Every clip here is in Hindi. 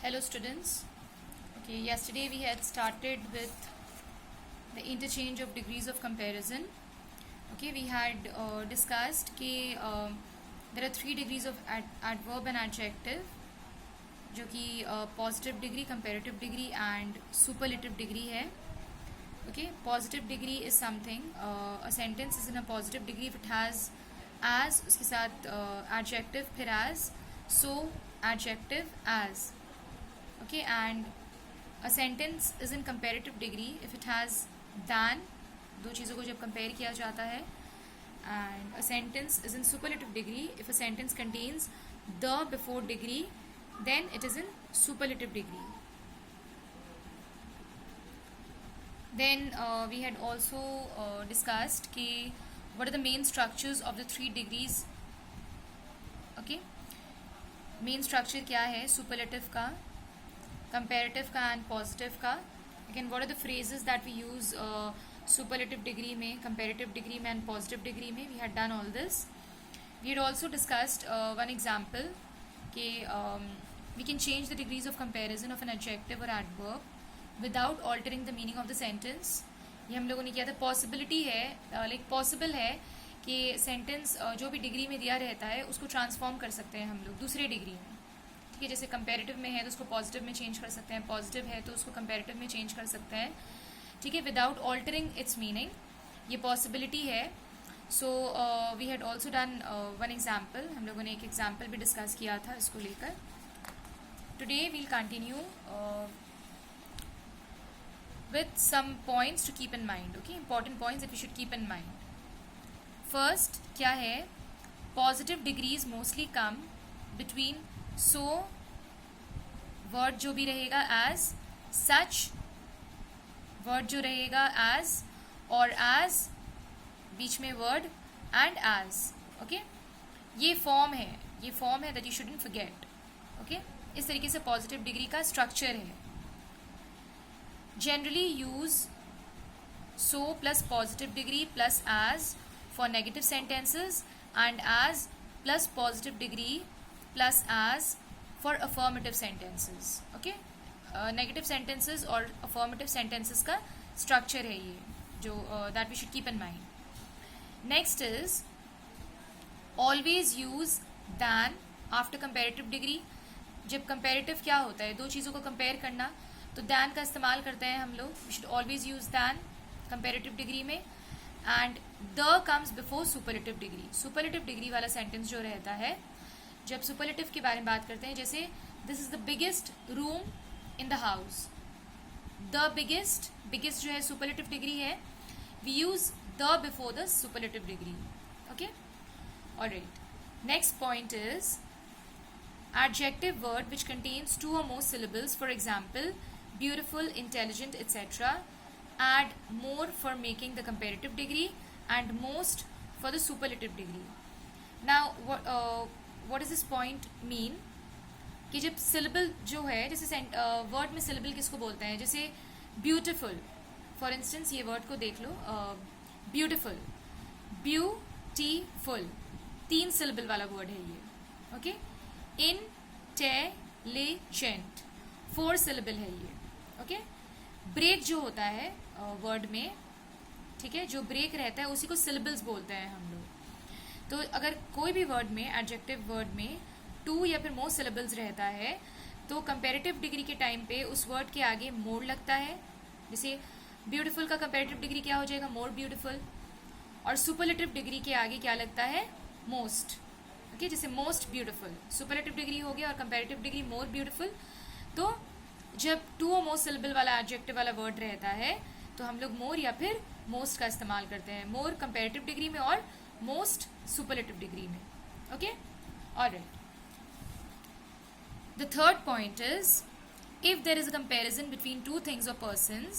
Hello students. Okay, yesterday we had started with the interchange of degrees of comparison. Okay, we had discussed that there are 3 degrees of adverb and adjective, जो कि positive degree, comparative degree and superlative degree है. Okay, positive degree is something, a sentence is in a positive degree if it has as, उसके साथ adjective, फिर as, so, adjective, as. Okay, and a sentence is in comparative degree if it has than, दो चीज़ों को जब compare किया जाता है, and a sentence is in superlative degree if a sentence contains the before degree, then it is in superlative degree. Then we had also discussed कि what are the main structures of the 3 degrees. Okay, main structure क्या है superlative का, comparative का and positive का. Again, what are the phrases that we use superlative degree में, comparative degree में and positive degree में. We had done all this. We had also discussed one example कि we can change the degrees of comparison of an adjective or adverb without altering the meaning of the sentence. ये हम लोगों ने किया था. पॉसिबिलिटी है, लाइक पॉसिबल है कि सेंटेंस जो भी डिग्री में दिया रहता है उसको ट्रांसफॉर्म कर सकते हैं हम लोग दूसरे डिग्री में. ठीक है, जैसे कंपैरेटिव में है तो उसको पॉजिटिव में चेंज कर सकते हैं, पॉजिटिव है तो उसको कंपैरेटिव में चेंज कर सकते हैं. ठीक है, विदाउट ऑल्टरिंग इट्स मीनिंग, ये पॉसिबिलिटी है. So we had also done one example. हम लोगों ने एक एग्जाम्पल भी डिस्कस किया था इसको लेकर. Today we'll continue with some points to keep in mind. Okay, important points that we should keep in mind. First क्या है, positive degrees mostly come between so, word जो भी रहेगा as, such, word जो रहेगा as, और as, बीच में word and as. Okay, ये form है that you shouldn't forget. Okay, इस तरीके से positive degree का structure है. Generally use so plus positive degree plus as for negative sentences and as plus positive degree plus as for affirmative sentences. Okay, negative sentences और affirmative sentences का structure है ये जो that we should keep in mind. Next is always use than after comparative degree. जब comparative क्या होता है, दो चीज़ों को compare करना, तो दैन का इस्तेमाल करते हैं हम लोग. We should always use than comparative degree में. And the comes before superlative degree. Superlative degree वाला सेंटेंस जो रहता है, जब सुपरलेटिव के बारे में बात करते हैं, जैसे this is the biggest room in the house. The biggest जो है सुपरलेटिव डिग्री है, we use the before the superlative degree. Okay, alright. Next point is adjective word which contains 2 or more syllables, for example beautiful, intelligent, etc. add more for making the comparative degree and most for the superlative degree. Now what does this point mean कि जब syllable जो है, जैसे word में syllable किसको बोलते हैं, जैसे beautiful for instance, ये word को देख लो, beautiful, beautiful 3 syllable वाला word है ये. ओके, intelligent 4 syllable है ये. ओके, ब्रेक जो होता है वर्ड में, ठीक है, जो ब्रेक रहता है उसी को syllables बोलते हैं हम लोग. तो अगर कोई भी वर्ड में, एडजेक्टिव वर्ड में 2 या फिर मोर syllables रहता है तो कंपेरेटिव डिग्री के टाइम पे उस वर्ड के आगे मोर लगता है. जैसे ब्यूटीफुल का कंपेरेटिव डिग्री क्या हो जाएगा, मोर ब्यूटीफुल. और सुपरलेटिव डिग्री के आगे क्या लगता है, मोस्ट. ओके, जैसे मोस्ट ब्यूटीफुल सुपरलेटिव डिग्री हो गया और कंपैरेटिव डिग्री मोर ब्यूटीफुल. तो जब 2 और मोर सिलेबल वाला एडजेक्टिव वाला वर्ड रहता है तो हम लोग मोर या फिर मोस्ट का इस्तेमाल करते हैं. मोर कंपैरेटिव डिग्री में और मोस्ट सुपरलेटिव डिग्री में. Okay, alright. The third point is if there is a comparison between 2 things or persons,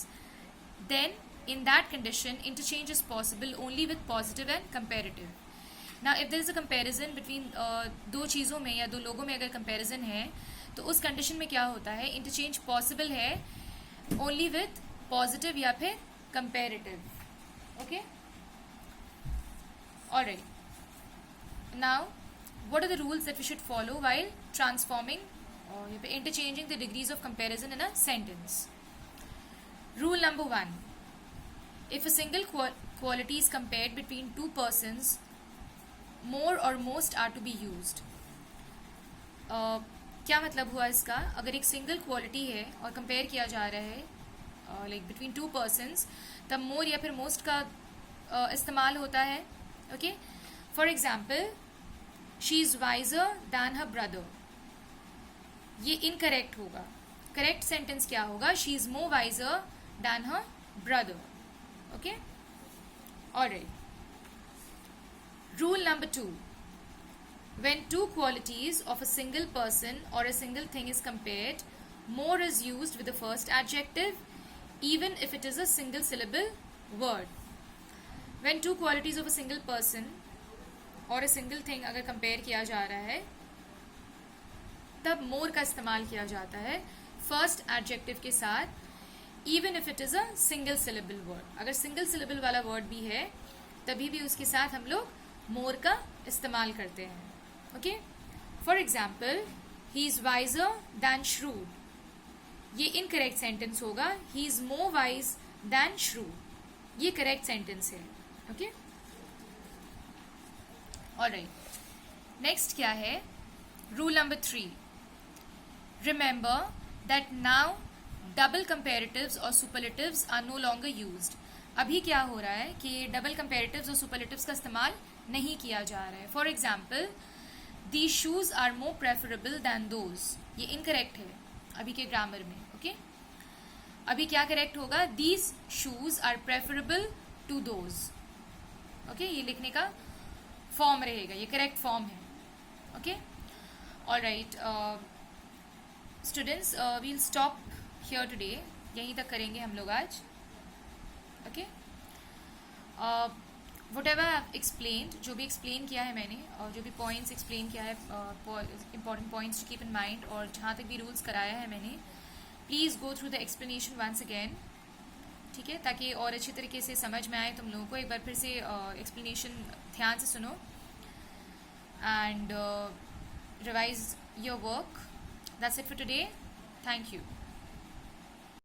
then in that condition interchange is possible only with positive and comparative. Now if there is a comparison between दो चीज़ों में या 2 लोगों में अगर comparison है तो उस condition में क्या होता है, interchange possible है only with positive या फिर comparative. Okay, alright. Now what are the rules that we should follow while transforming और यहाँ पे interchanging the degrees of comparison in a sentence. Rule number 1. If a single quality is compared between two persons, more or most are to be used. क्या मतलब हुआ इसका? अगर एक सिंगल क्वालिटी है और कंपेयर किया जा रहा है लाइक बिटवीन टू पर्सन्स, तब मोर या फिर मोस्ट का इस्तेमाल होता है. Okay, for example, she is wiser than her brother. ये इनकरेक्ट होगा. करेक्ट सेंटेंस क्या होगा? She is more wiser than her brother. Okay? Alright. Rule number 2. When two qualities of a single person or a single thing is compared, more is used with the first adjective, even if it is a single syllable word. When two qualities of a single person or a single thing अगर compare किया जा रहा है, तब more का इस्तेमाल किया जाता है first adjective के साथ, even if it is a single syllable word. अगर सिंगल सिलेबल वाला वर्ड भी है तभी भी उसके साथ हम लोग मोर का इस्तेमाल करते हैं. Okay, for example, he is wiser than shrewd. ये इनकरेक्ट सेंटेंस होगा. He is more wise than shrewd. ये करेक्ट सेंटेंस है. Okay, alright. नेक्स्ट क्या है? Rule number 3. Remember that now double comparatives और superlatives are no longer used. अभी क्या हो रहा है कि डबल कंपेरेटिव्स और सुपरलेटिव्स का इस्तेमाल नहीं किया जा रहा है. For example, these shoes are more preferable than those. ये इनकरेक्ट है अभी के ग्रामर में. ओके, अभी क्या करेक्ट होगा? These shoes are preferable to those. Okay, ये लिखने का फॉर्म रहेगा. ये करेक्ट फॉर्म है. Okay, alright students, we'll stop here today. यहीं तक करेंगे हम लोग आज. Okay, whatever I have explained, जो भी एक्सप्लेन किया है मैंने और जो भी पॉइंट्स एक्सप्लेन किया है, important points to keep in mind, और जहाँ तक भी रूल्स कराया है मैंने, please go through the explanation once again. ठीक है, ताकि और अच्छी तरीके से समझ में आए तुम लोगों को. एक बार फिर से एक्सप्लेनेशन ध्यान से सुनो and revise your work. That's it for today. Thank you.